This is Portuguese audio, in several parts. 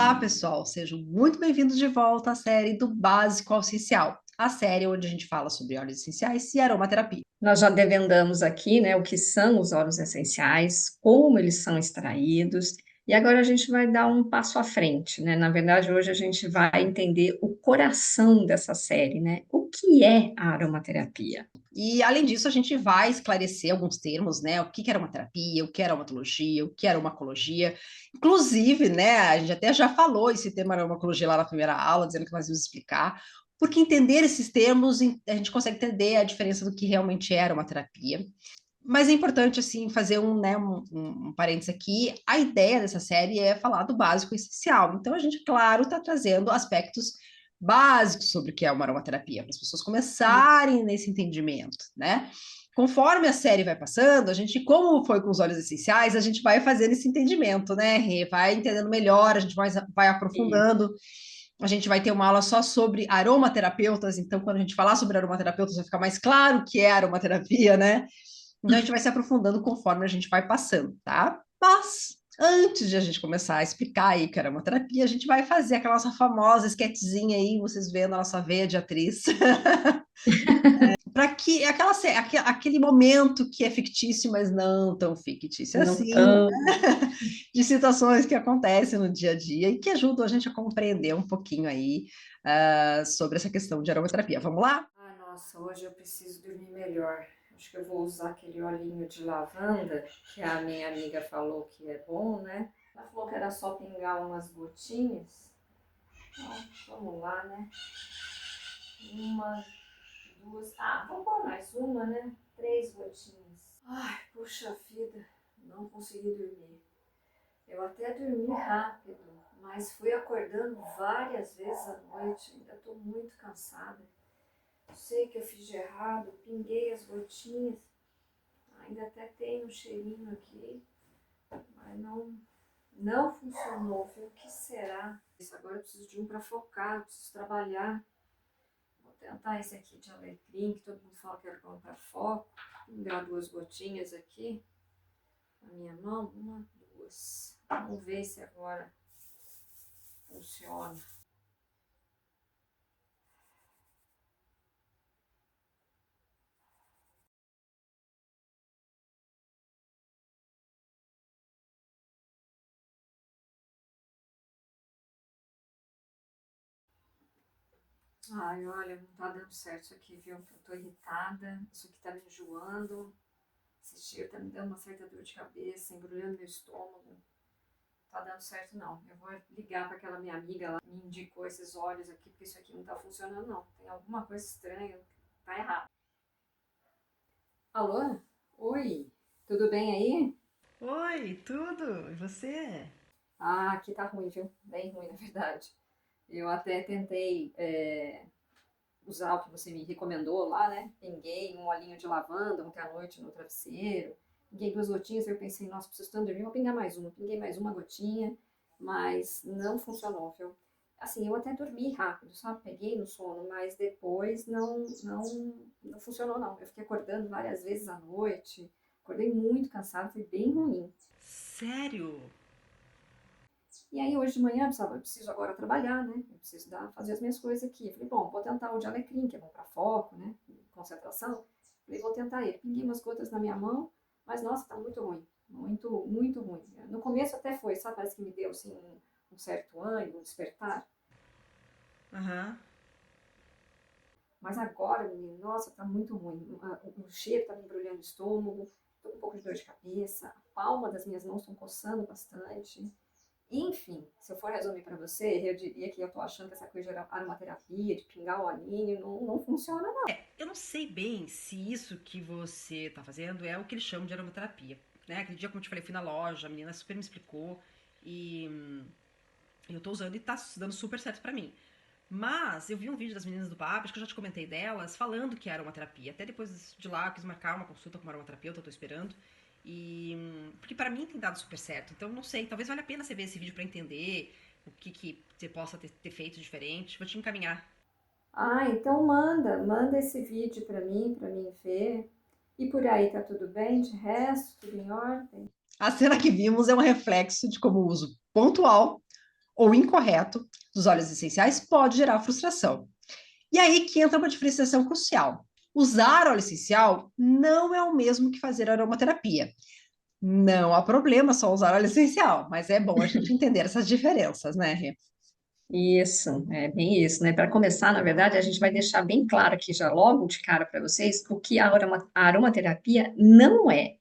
Olá, pessoal, sejam muito bem-vindos de volta à série do Básico ao Essencial, a série onde a gente fala sobre óleos essenciais e aromaterapia. Nós já desvendamos aqui, né, o que são os óleos essenciais, como eles são extraídos, e agora a gente vai dar um passo à frente, né? Na verdade, hoje a gente vai entender o coração dessa série, né? O que é a aromaterapia? E, além disso, a gente vai esclarecer alguns termos, né? O que que era uma terapia, o que era aromatologia, o que era aromacologia. Inclusive, né, a gente até já falou esse termo aromacologia lá na primeira aula, dizendo que nós íamos explicar, porque entender esses termos, a gente consegue entender a diferença do que realmente é aromaterapia. Mas é importante, assim, fazer um parênteses aqui. A ideia dessa série é falar do básico e essencial. Então, a gente, claro, está trazendo aspectos básicos sobre o que é uma aromaterapia, para as pessoas começarem nesse entendimento, né? Conforme a série vai passando, a gente, como foi com os óleos essenciais, a gente vai fazendo esse entendimento, né? Rê? Vai entendendo melhor, a gente vai E aprofundando. A gente vai ter uma aula só sobre aromaterapeutas, então, quando a gente falar sobre aromaterapeutas, vai ficar mais claro o que é aromaterapia, né? Então, a gente vai se aprofundando conforme a gente vai passando, tá? Mas, antes de a gente começar a explicar aí que era uma terapia, a gente vai fazer aquela nossa famosa esquetezinha aí, vocês vendo a nossa veia de atriz, para que aquele momento que é fictício, mas não tão fictício não assim, tão. de situações que acontecem no dia a dia e que ajudam a gente a compreender um pouquinho aí sobre essa questão de aromaterapia. Vamos lá? Ai, nossa, hoje eu preciso dormir melhor. Acho que eu vou usar aquele olhinho de lavanda que a minha amiga falou que é bom, né? Ela falou que era só pingar umas gotinhas. Então, vamos lá, né? Uma, duas. Ah, vou pôr mais uma, né? 3 gotinhas. Ai, puxa vida, não consegui dormir. Eu até dormi rápido, mas fui acordando várias vezes à noite. Ainda tô muito cansada. Sei que eu fiz de errado, pinguei as gotinhas, ainda até tem um cheirinho aqui, mas não funcionou, viu? O que será? Agora eu preciso de um para focar, eu preciso trabalhar. Vou tentar esse aqui de alecrim, que todo mundo fala que é bom para foco. Pingar 2 gotinhas aqui na minha mão, 1, 2. Vamos ver se agora funciona. Ai, olha, não tá dando certo isso aqui, viu? Eu tô irritada, isso aqui tá me enjoando. Esse cheiro tá me dando uma certa dor de cabeça, embrulhando meu estômago. Tá dando certo não. Eu vou ligar para aquela minha amiga, ela me indicou esses óleos aqui, porque isso aqui não tá funcionando não. Tem alguma coisa estranha, tá errado. Alô? Oi, tudo bem aí? Oi, tudo? E você? Ah, aqui tá ruim, viu? Bem ruim, na verdade. Eu até tentei usar o que você me recomendou lá, né? Pinguei um olhinho de lavanda ontem à noite no travesseiro. Pinguei 2 gotinhas, aí eu pensei, nossa, preciso tanto dormir, vou pingar mais uma. Pinguei mais uma gotinha, mas não funcionou, viu? Assim, eu até dormi rápido, sabe? Peguei no sono, mas depois não funcionou, não. Eu fiquei acordando várias vezes à noite, acordei muito cansada, foi bem ruim. Sério? E aí hoje de manhã eu preciso agora trabalhar, né? Eu preciso fazer as minhas coisas aqui. Eu falei, bom, vou tentar o de alecrim, que é bom para foco, né? Concentração. Falei, vou tentar ele. Pinguei umas gotas na minha mão, mas nossa, tá muito ruim. Muito, muito ruim. No começo até foi, sabe? Parece que me deu assim um certo ânimo, um despertar. Aham. Mas agora, menino, nossa, tá muito ruim. O cheiro tá me embrulhando o estômago, tô com um pouco de dor de cabeça, a palma das minhas mãos estão coçando bastante. Enfim, se eu for resumir para você, eu diria que eu tô achando que essa coisa de aromaterapia, de pingar o olhinho, não funciona, não. Eu não sei bem se isso que você está fazendo é o que eles chamam de aromaterapia, né? Aquele dia, como eu te falei, fui na loja, a menina super me explicou e eu tô usando e tá dando super certo pra mim. Mas eu vi um vídeo das meninas do papo, acho que eu já te comentei delas, falando que era uma terapia. Até depois de lá eu quis marcar uma consulta com uma aromaterapeuta, eu tô esperando. E porque para mim tem dado super certo. Então não sei, talvez valha a pena você ver esse vídeo para entender o que você possa ter feito diferente. Vou te encaminhar. Ah, então manda esse vídeo para mim ver. E por aí tá tudo bem? De resto, tudo em ordem? A cena que vimos é um reflexo de como o uso pontual ou incorreto dos óleos essenciais pode gerar frustração. E aí que entra uma diferenciação crucial. Usar óleo essencial não é o mesmo que fazer aromaterapia. Não há problema só usar óleo essencial, mas é bom a gente entender essas diferenças, né, Rê? Isso, é bem isso, né? Para começar, na verdade, a gente vai deixar bem claro aqui já logo de cara para vocês o que a aromaterapia não é.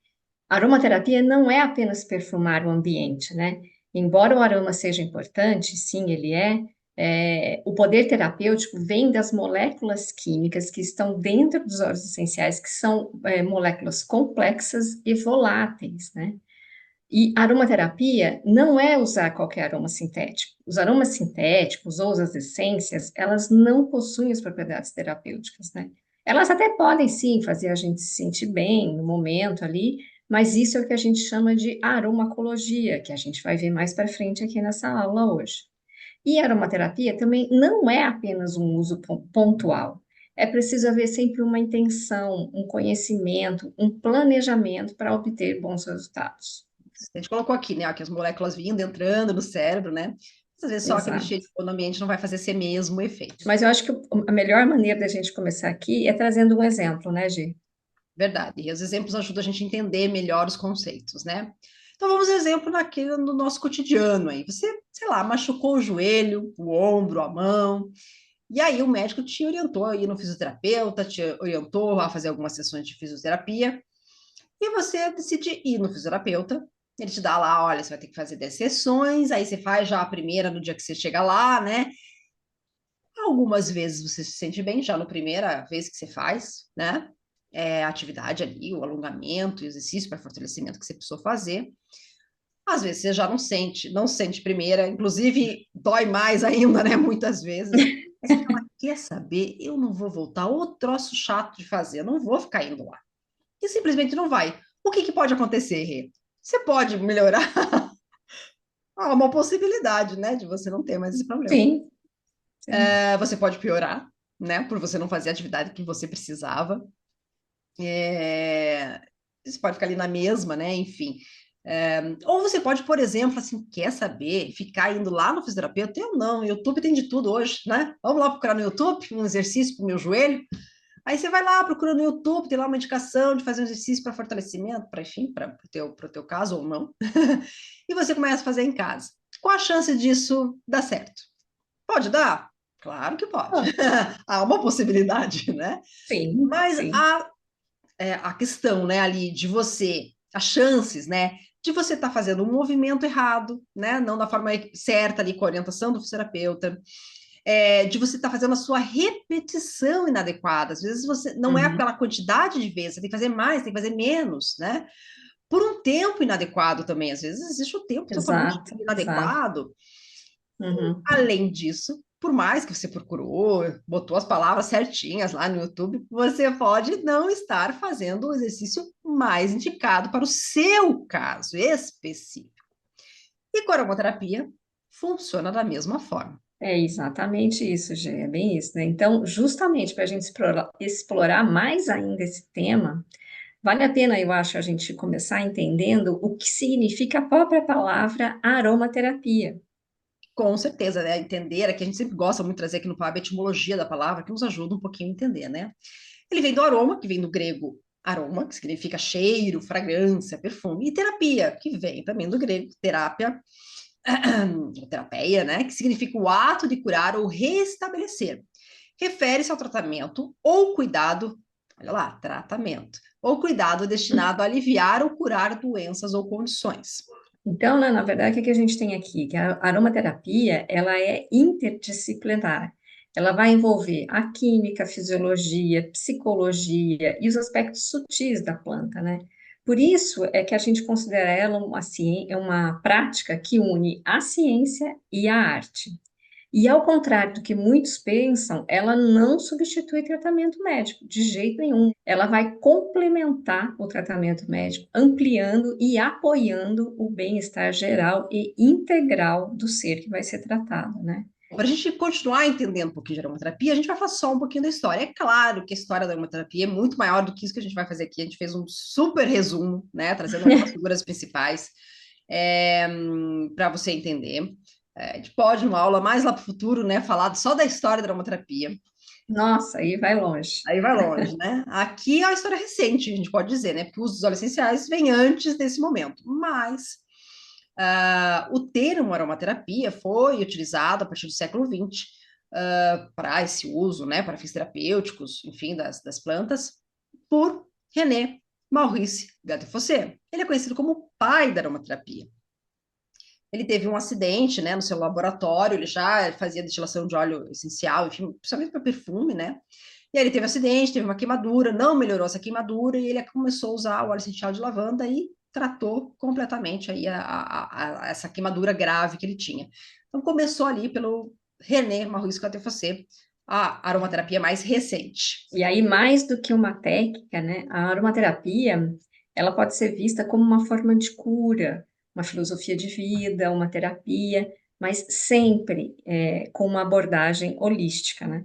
A aromaterapia não é apenas perfumar o ambiente, né? Embora o aroma seja importante, sim, ele o poder terapêutico vem das moléculas químicas que estão dentro dos óleos essenciais, que são moléculas complexas e voláteis, né? E aromaterapia não é usar qualquer aroma sintético. Os aromas sintéticos ou as essências, elas não possuem as propriedades terapêuticas, né? Elas até podem, sim, fazer a gente se sentir bem no momento ali, mas isso é o que a gente chama de aromacologia, que a gente vai ver mais para frente aqui nessa aula hoje. E a aromaterapia também não é apenas um uso pontual. É preciso haver sempre uma intenção, um conhecimento, um planejamento para obter bons resultados. A gente colocou aqui, né, ó, que as moléculas vindo, entrando no cérebro, né? Às vezes só aquele cheiro Exato. no ambiente não vai fazer esse mesmo efeito. Mas eu acho que a melhor maneira da gente começar aqui é trazendo um exemplo, né, Gi? Verdade. E os exemplos ajudam a gente a entender melhor os conceitos, né? Então vamos exemplo naquele no nosso cotidiano aí. Você, sei lá, machucou o joelho, o ombro, a mão, e aí o médico te orientou a ir no fisioterapeuta, te orientou a fazer algumas sessões de fisioterapia, e você decide ir no fisioterapeuta. Ele te dá lá, olha, você vai ter que fazer 10 sessões, aí você faz já a primeira no dia que você chega lá, né? Algumas vezes você se sente bem já na primeira vez que você faz, né? A atividade ali, o alongamento, o exercício para fortalecimento que você precisou fazer. Às vezes você já não sente primeira, inclusive dói mais ainda, né? Muitas vezes. Aí você fala, quer saber? Eu não vou voltar, ô troço chato de fazer, eu não vou ficar indo lá. E simplesmente não vai. O que pode acontecer, Rê? Você pode melhorar. Há uma possibilidade, né, de você não ter mais esse problema. Sim, sim. Você pode piorar, né, por você não fazer a atividade que você precisava. É, Você pode ficar ali na mesma, né? Enfim. Ou você pode, por exemplo, assim, quer saber, ficar indo lá no fisioterapeuta? Eu não, o YouTube tem de tudo hoje, né? Vamos lá procurar no YouTube um exercício para o meu joelho. Aí você vai lá, procura no YouTube, tem lá uma indicação de fazer um exercício para fortalecimento, para enfim, para o teu caso ou não. E você começa a fazer em casa. Qual a chance disso dar certo? Pode dar? Claro que pode. Ah, Há uma possibilidade, né? sim, Mas sim. a questão, né, ali de você, as chances, né, de você estar fazendo um movimento errado, né, não da forma certa ali com a orientação do fisioterapeuta, de você estar fazendo a sua repetição inadequada. Às vezes você não é Uhum. aquela quantidade de vezes, você tem que fazer mais, tem que fazer menos, né? Por um tempo inadequado também. Às vezes existe o tempo totalmente Exato, exato. inadequado. Uhum. Além disso, por mais que você procurou, botou as palavras certinhas lá no YouTube, você pode não estar fazendo o exercício mais indicado para o seu caso específico. E com a aromaterapia, funciona da mesma forma. É exatamente isso, Gê, é bem isso, né? Então, justamente para a gente explorar mais ainda esse tema, vale a pena, eu acho, a gente começar entendendo o que significa a própria palavra aromaterapia. Com certeza, né? Entender, que a gente sempre gosta muito de trazer aqui no PAB a etimologia da palavra, que nos ajuda um pouquinho a entender, né? Ele vem do aroma, que vem do grego aroma, que significa cheiro, fragrância, perfume, e terapia, que vem também do grego terapia, terapeia, né? Que significa o ato de curar ou restabelecer. Refere-se ao tratamento ou cuidado, olha lá, tratamento, ou cuidado destinado a aliviar ou curar doenças ou condições. Então, né, na verdade, o que que a gente tem aqui? Que a aromaterapia, ela é interdisciplinar. Ela vai envolver a química, a fisiologia, psicologia e os aspectos sutis da planta, né? Por isso é que a gente considera ela uma prática que une a ciência e a arte. E ao contrário do que muitos pensam, ela não substitui tratamento médico, de jeito nenhum. Ela vai complementar o tratamento médico, ampliando e apoiando o bem-estar geral e integral do ser que vai ser tratado, né? Para a gente continuar entendendo um pouquinho de aromaterapia, a gente vai falar só um pouquinho da história. É claro que a história da aromaterapia é muito maior do que isso que a gente vai fazer aqui. A gente fez um super resumo, né, trazendo algumas figuras principais para você entender. A gente pode, uma aula mais lá para o futuro, né, falar só da história da aromaterapia. Nossa, aí vai longe. Aí vai longe, né? Aqui é uma história recente, a gente pode dizer, né? Porque o uso dos óleos essenciais vem antes desse momento. Mas o termo aromaterapia foi utilizado a partir do século XX para esse uso, né? Para fins terapêuticos, enfim, das plantas, por René Maurice Gattefossé. Ele é conhecido como o pai da aromaterapia. Ele teve um acidente, né, no seu laboratório, ele já fazia destilação de óleo essencial, enfim, principalmente para perfume, né? E aí ele teve um acidente, teve uma queimadura, não melhorou essa queimadura, e ele começou a usar o óleo essencial de lavanda e tratou completamente aí essa queimadura grave que ele tinha. Então começou ali pelo René Maurice Gattefossé, a aromaterapia mais recente. E aí, mais do que uma técnica, né, a aromaterapia, ela pode ser vista como uma forma de cura, uma filosofia de vida, uma terapia, mas sempre com uma abordagem holística, né?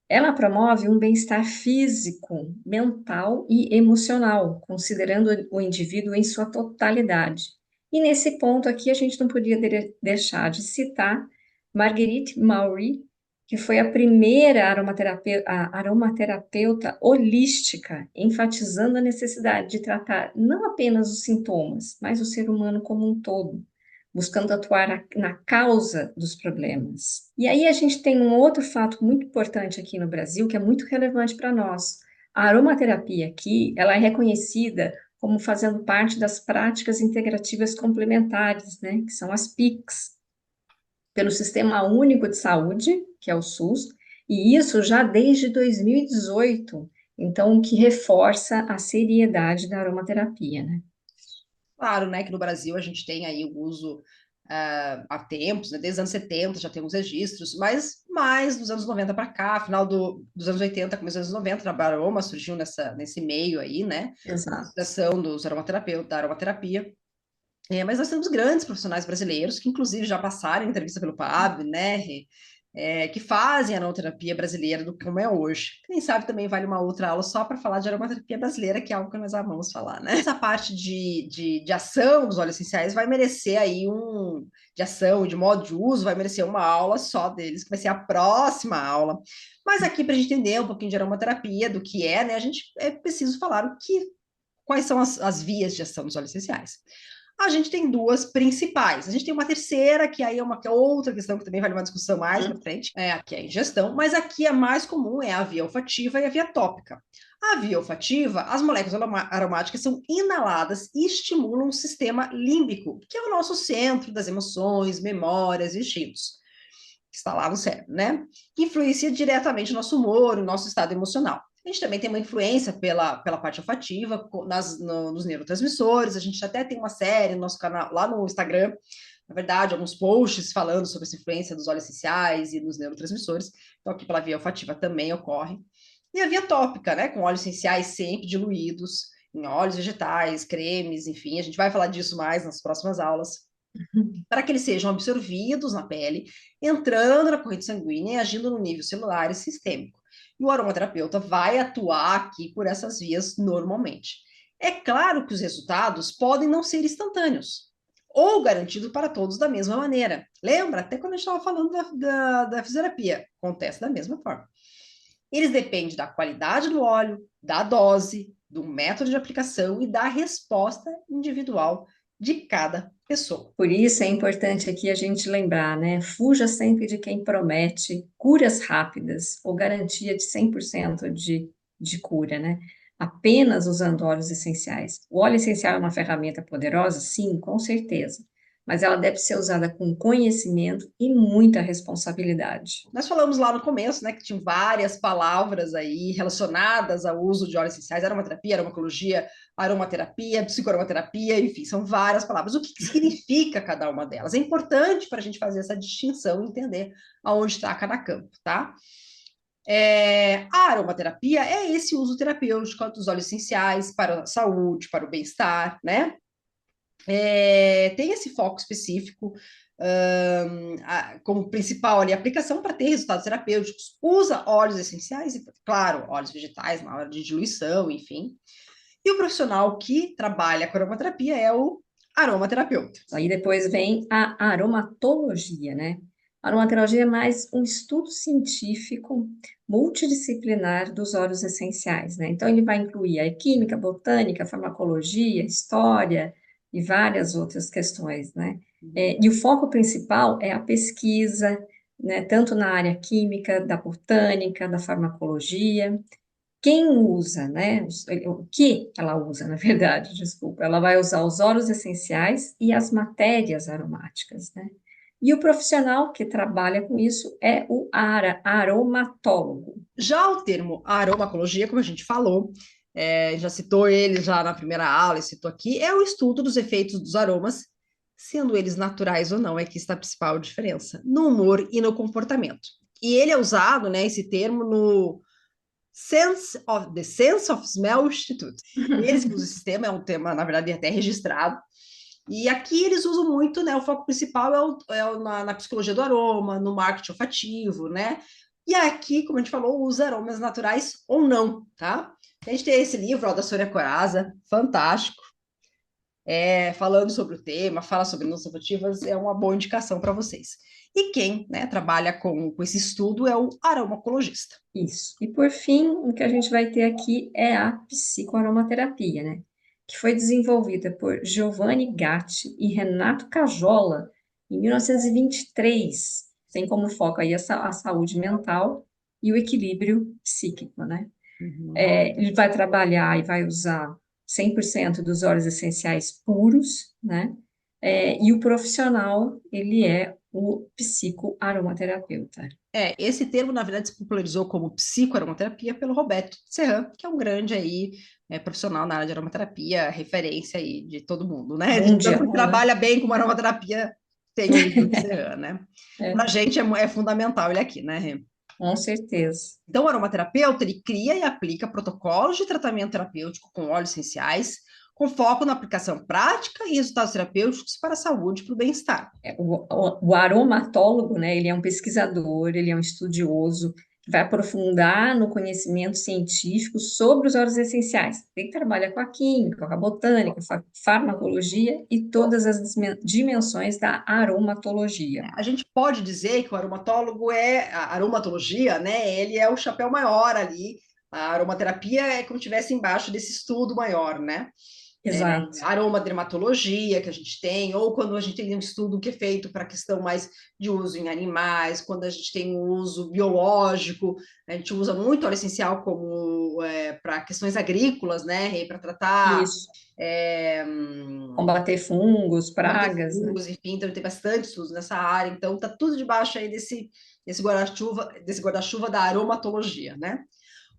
Ela promove um bem-estar físico, mental e emocional, considerando o indivíduo em sua totalidade. E nesse ponto aqui, a gente não podia deixar de citar Marguerite Maury, que foi a primeira aromaterapeuta holística, enfatizando a necessidade de tratar não apenas os sintomas, mas o ser humano como um todo, buscando atuar na causa dos problemas. E aí a gente tem um outro fato muito importante aqui no Brasil, que é muito relevante para nós. A aromaterapia aqui, ela é reconhecida como fazendo parte das práticas integrativas complementares, né, que são as PICs, pelo Sistema Único de Saúde, que é o SUS, e isso já desde 2018, então, o que reforça a seriedade da aromaterapia, né? Claro, né, que no Brasil a gente tem aí o uso há tempos, né, desde os anos 70 já tem uns registros, mas mais dos anos 90 para cá, final dos anos 80, começo dos anos 90, a aroma surgiu nesse meio aí, né, a Exato. associação dos aromaterapeutas, da aromaterapia. Mas nós temos grandes profissionais brasileiros que, inclusive, já passaram em entrevista pelo PAB, né? Que fazem a aromaterapia brasileira do como é hoje. Quem sabe também vale uma outra aula só para falar de aromaterapia brasileira, que é algo que nós amamos falar, né? Essa parte de ação dos óleos essenciais vai merecer aí de ação e de modo de uso, vai merecer uma aula só deles, que vai ser a próxima aula. Mas aqui, para a gente entender um pouquinho de aromaterapia, do que é, né? A gente é preciso falar quais são as vias de ação dos óleos essenciais. A gente tem duas principais. A gente tem uma terceira, que aí que é outra questão que também vale uma discussão mais para frente, que é a ingestão, mas aqui a mais comum é a via olfativa e a via tópica. A via olfativa, as moléculas aromáticas são inaladas e estimulam o sistema límbico, que é o nosso centro das emoções, memórias e instintos, que está lá no cérebro, né? Que influencia diretamente o nosso humor, o nosso estado emocional. A gente também tem uma influência pela parte olfativa nos neurotransmissores. A gente até tem uma série no nosso canal, lá no Instagram, na verdade, alguns posts falando sobre essa influência dos óleos essenciais e dos neurotransmissores. Então, aqui pela via olfativa também ocorre. E a via tópica, né, com óleos essenciais sempre diluídos em óleos vegetais, cremes, enfim. A gente vai falar disso mais nas próximas aulas. Para que eles sejam absorvidos na pele, entrando na corrente sanguínea e agindo no nível celular e sistêmico. E o aromaterapeuta vai atuar aqui por essas vias normalmente. É claro que os resultados podem não ser instantâneos ou garantidos para todos da mesma maneira. Lembra? Até quando a gente estava falando da fisioterapia, acontece da mesma forma. Eles dependem da qualidade do óleo, da dose, do método de aplicação e da resposta individual de cada pessoa. Por isso é importante aqui a gente lembrar, né? Fuja sempre de quem promete curas rápidas ou garantia de 100% de cura, né? Apenas usando óleos essenciais. O óleo essencial é uma ferramenta poderosa? Sim, com certeza. Mas ela deve ser usada com conhecimento e muita responsabilidade. Nós falamos lá no começo, né, que tinham várias palavras aí relacionadas ao uso de óleos essenciais, aromaterapia, aromacologia, aromaterapia, psicoaromaterapia, enfim, são várias palavras. O que significa cada uma delas? É importante para a gente fazer essa distinção e entender aonde está cada campo, tá? A aromaterapia é esse uso terapêutico dos óleos essenciais para a saúde, para o bem-estar, né? Tem esse foco específico como principal ali, aplicação para ter resultados terapêuticos, usa óleos essenciais e, claro, óleos vegetais na hora de diluição, enfim. E o profissional que trabalha com aromaterapia é o aromaterapeuta. Aí depois vem a aromatologia, né? A aromatologia é mais um estudo científico multidisciplinar dos óleos essenciais, né? Então, ele vai incluir a química, botânica, farmacologia, história e várias outras questões, né? E o foco principal é a pesquisa, né? Tanto na área química, da botânica, da farmacologia. Quem usa, né? O que ela usa, na verdade, desculpa, ela vai usar os óleos essenciais e as matérias aromáticas, né? E o profissional que trabalha com isso é o aromatólogo. Já o termo aromacologia, como a gente falou, já citou ele já na primeira aula e citou aqui, é o estudo dos efeitos dos aromas, sendo eles naturais ou não, é que está a principal diferença, no humor e no comportamento. E ele é usado, né, esse termo no The Sense of Smell Institute. Eles que usam esse sistema, é um tema, na verdade, até registrado. E aqui eles usam muito, né? O foco principal na psicologia do aroma, no marketing olfativo, né? E aqui, como a gente falou, usa aromas naturais ou não, tá? A gente tem esse livro, ó, da Sônia Coraza, fantástico, falando sobre o tema, fala sobre notas olfativas, é uma boa indicação para vocês. E quem, né, trabalha com esse estudo é o aromacologista. Isso. E por fim, o que a gente vai ter aqui é a psicoaromaterapia, né? Que foi desenvolvida por Giovanni Gatti e Renato Cajola em 1923. Tem como foco aí a saúde mental e o equilíbrio psíquico, né? Ele vai trabalhar e vai usar 100% dos óleos essenciais puros, né? E o profissional, ele é o psicoaromaterapeuta. Esse termo, na verdade, se popularizou como psicoaromaterapia pelo Roberto Serran, que é um grande aí, profissional na área de aromaterapia, referência aí de todo mundo, né? De todo mundo que Mundial, né? trabalha bem com aromaterapia tem o livro do Serran, né? Para a É, gente é fundamental ele aqui, né, Rê? com certeza. Então, o aromaterapeuta, ele cria e aplica protocolos de tratamento terapêutico com óleos essenciais, com foco na aplicação prática e resultados terapêuticos para a saúde e para o bem-estar. O aromatólogo, né, ele é um pesquisador, ele é um estudioso, que vai aprofundar no conhecimento científico sobre os óleos essenciais. Ele trabalha com a química, com a botânica, com a farmacologia e todas as dimensões da aromatologia. A gente pode dizer que o aromatólogo a aromatologia, né? Ele é o chapéu maior ali. A aromaterapia é como se estivesse embaixo desse estudo maior, né? Exato. Aromadermatologia que a gente tem, ou quando a gente tem um estudo que é feito para questão mais de uso em animais, quando a gente tem um uso biológico, a gente usa muito óleo essencial como para questões agrícolas, né? Para tratar Isso. Combater fungos, pragas, né? fungos, enfim, então tem bastante estudos nessa área, então tá tudo debaixo aí desse guarda-chuva da aromatologia, né?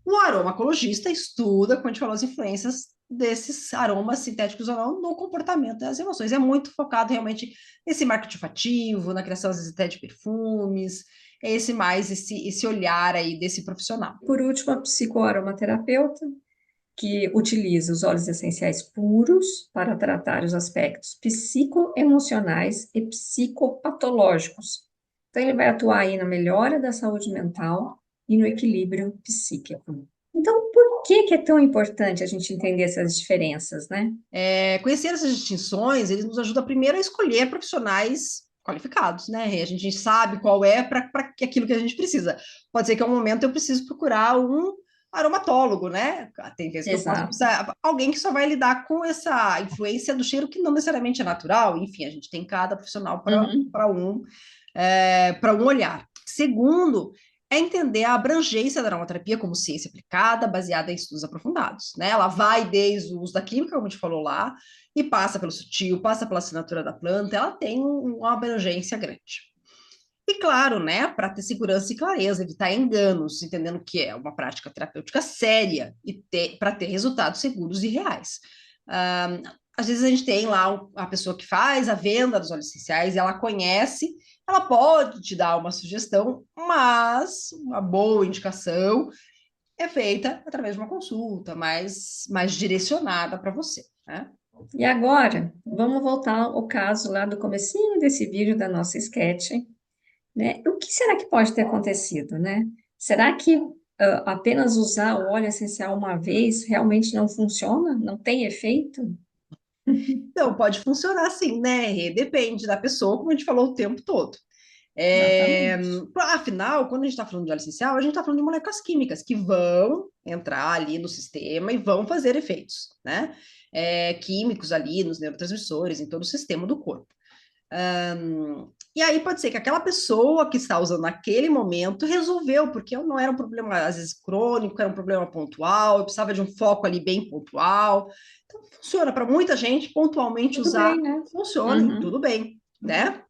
O aromacologista estuda, como a gente falou, as influências desses aromas sintéticos ou não no comportamento das emoções. É muito focado realmente nesse marketing olfativo, na criação, às vezes, até de perfumes, esse olhar aí desse profissional. Por último, a psicoaromaterapeuta, que utiliza os óleos essenciais puros para tratar os aspectos psicoemocionais e psicopatológicos. Então, ele vai atuar aí na melhora da saúde mental e no equilíbrio psíquico. Então, por que é tão importante a gente entender essas diferenças, né? Conhecer essas distinções, eles nos ajudam primeiro a escolher profissionais qualificados, né? E a gente sabe qual é para aquilo que a gente precisa. Pode ser que em um momento eu preciso procurar um aromatólogo, né? Tem vezes que eu posso Exato. precisar, alguém que só vai lidar com essa influência do cheiro que não necessariamente é natural. Enfim, a gente tem cada profissional para um olhar. Segundo, é entender a abrangência da aromaterapia como ciência aplicada, baseada em estudos aprofundados, né? Ela vai desde o uso da química, como a gente falou lá, e passa pelo sutil, passa pela assinatura da planta, ela tem uma abrangência grande. E claro, né, para ter segurança e clareza, evitar enganos, entendendo que é uma prática terapêutica séria e para ter resultados seguros e reais. Às vezes a gente tem lá a pessoa que faz a venda dos óleos essenciais e ela conhece, ela pode te dar uma sugestão, mas uma boa indicação é feita através de uma consulta mais direcionada para você, né? E agora, vamos voltar ao caso lá do comecinho desse vídeo da nossa sketch, né? O que será que pode ter acontecido, né? Será que apenas usar o óleo essencial uma vez realmente não funciona? Não tem efeito? Então, pode funcionar assim, né? Depende da pessoa, como a gente falou o tempo todo. É, Exatamente. afinal, quando a gente está falando de óleo essencial, a gente está falando de moléculas químicas que vão entrar ali no sistema e vão fazer efeitos, né? Químicos ali nos neurotransmissores, em todo o sistema do corpo. E aí pode ser que aquela pessoa que está usando naquele momento resolveu, porque não era um problema, às vezes, crônico, era um problema pontual, eu precisava de um foco ali bem pontual. Então, funciona para muita gente, pontualmente Tudo usar, bem, né? funciona e Uhum. tudo bem, né?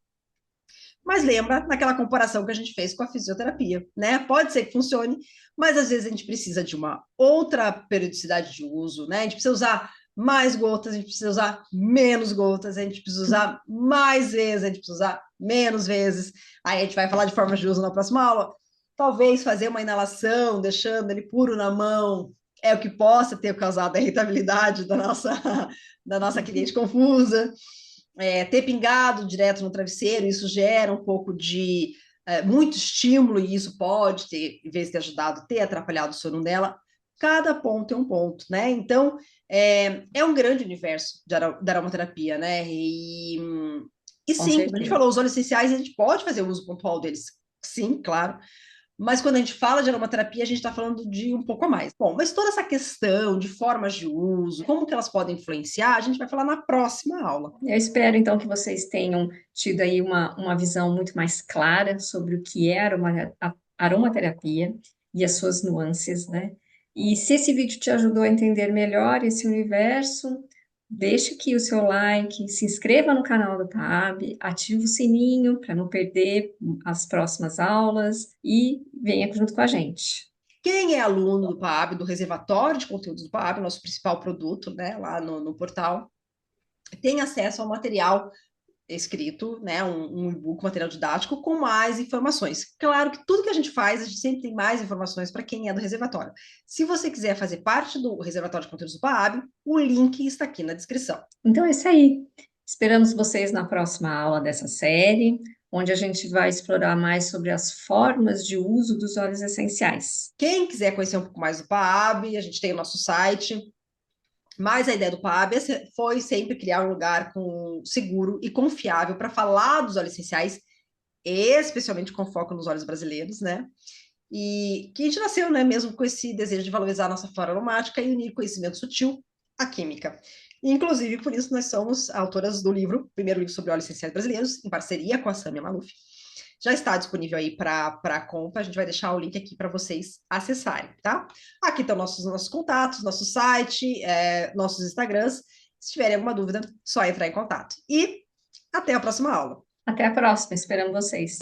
Mas lembra naquela comparação que a gente fez com a fisioterapia, né? Pode ser que funcione, mas às vezes a gente precisa de uma outra periodicidade de uso, né? A gente precisa usar mais gotas, a gente precisa usar menos gotas, a gente precisa usar mais vezes, a gente precisa usar menos vezes. Aí a gente vai falar de formas de uso na próxima aula. Talvez fazer uma inalação, deixando ele puro na mão, é o que possa ter causado a irritabilidade da nossa cliente confusa. Ter pingado direto no travesseiro, isso gera um pouco de muito estímulo, e isso pode ter, em vez de ter ajudado, ter atrapalhado o sono dela. Cada ponto é um ponto, né? Então, é um grande universo da aromaterapia, né? E Com sim, como a gente certeza. falou, os óleos essenciais, a gente pode fazer uso pontual deles, sim, claro, mas quando a gente fala de aromaterapia, a gente está falando de um pouco a mais. Bom, mas toda essa questão de formas de uso, como que elas podem influenciar, a gente vai falar na próxima aula. Eu espero, então, que vocês tenham tido aí uma visão muito mais clara sobre o que é a aromaterapia e as suas nuances, né? E se esse vídeo te ajudou a entender melhor esse universo, deixe aqui o seu like, se inscreva no canal do PAB, ative o sininho para não perder as próximas aulas e venha junto com a gente. Quem é aluno do PAB, do reservatório de conteúdos do PAB, nosso principal produto, né, lá no portal, tem acesso ao material escrito, né, um e-book, material didático com mais informações. Claro que tudo que a gente faz, a gente sempre tem mais informações para quem é do reservatório. Se você quiser fazer parte do reservatório de conteúdos do PAB, o link está aqui na descrição. Então é isso aí. Esperamos vocês na próxima aula dessa série, onde a gente vai explorar mais sobre as formas de uso dos óleos essenciais. Quem quiser conhecer um pouco mais do PAB, a gente tem o nosso site. Mas a ideia do PAB foi sempre criar um lugar seguro e confiável para falar dos óleos essenciais, especialmente com foco nos óleos brasileiros, né? E que a gente nasceu, né, mesmo com esse desejo de valorizar a nossa flora aromática e unir conhecimento sutil à química. Inclusive, por isso, nós somos autoras do livro, primeiro livro sobre óleos essenciais brasileiros, em parceria com a Samia Maluf. Já está disponível aí para compra, a gente vai deixar o link aqui para vocês acessarem, tá? Aqui estão nossos contatos, nosso site, nossos Instagrams. Se tiverem alguma dúvida, só entrar em contato. E até a próxima aula. Até a próxima, esperamos vocês.